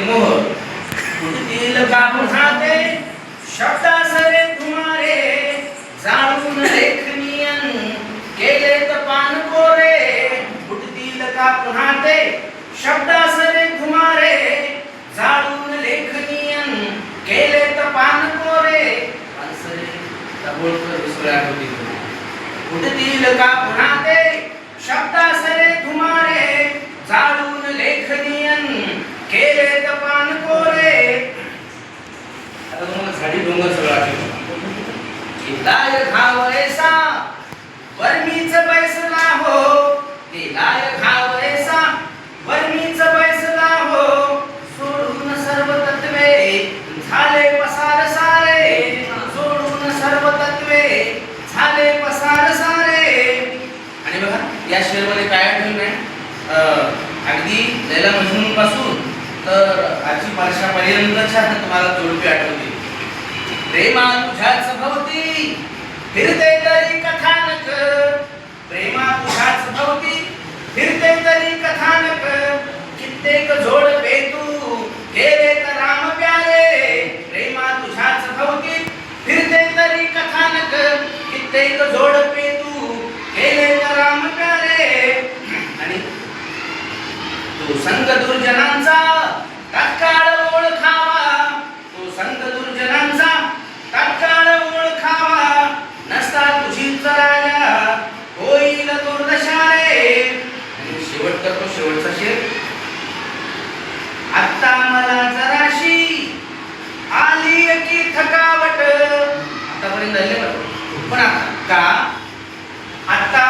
मोह फुटतील का पुन्हा ते शब्दासरे तुम्हारे जाणून लेखनियन केले पान कोरे फुटतील का पुन्हा ते शब्दासरे तुम्हारे जाणून लेखनियन केले पान कोरे पानसरे दाभोळकर विसरू आठवते फुटतील का पुन्हा ते शब्दासरे तुम्हारे जाणून लेखनियन केले पान कोरे. आता तुम्हाला झाडी डोंगर सगळं आठवतं. लाय घावयसा वर्मीच बैसला हो ते लाय घावयसा वर्मीच बैसला हो सोडून सर्व तत्वे झाले पसार सारे सोडून सर्व तत्वे झाले पसार सारे. आणि बघा या शेरमध्ये काय आठवलं नाही अगदी लैला मजनून पासून तर आजी पारशापर्यंतच्या तुम्हाला जोडपी आठवते. प्रेमा तुझ्याच भोवती फिरते तरी कथानक प्रेमा तुझ्याच भोवती फिरते तरी कथानक कित्येक जोडपे तू केले तर राम प्यारे. प्रेमा तुझ्याच भोवती फिरते तरी कथानक कित्येक जोडपे तू केले तर राम प्यारे. आणि तो संग दुर्जनांचा तात्काळ ओळखावा तो संग दुर्जनांचा तात्काळ ओळखावा नसता तुझीच राजा होईल दुर्दशा रे. आणि शेवट करतो शेवटचा शेर. आता मला जराशी आली की थकावट आतापर्यंत आले पण आता का आता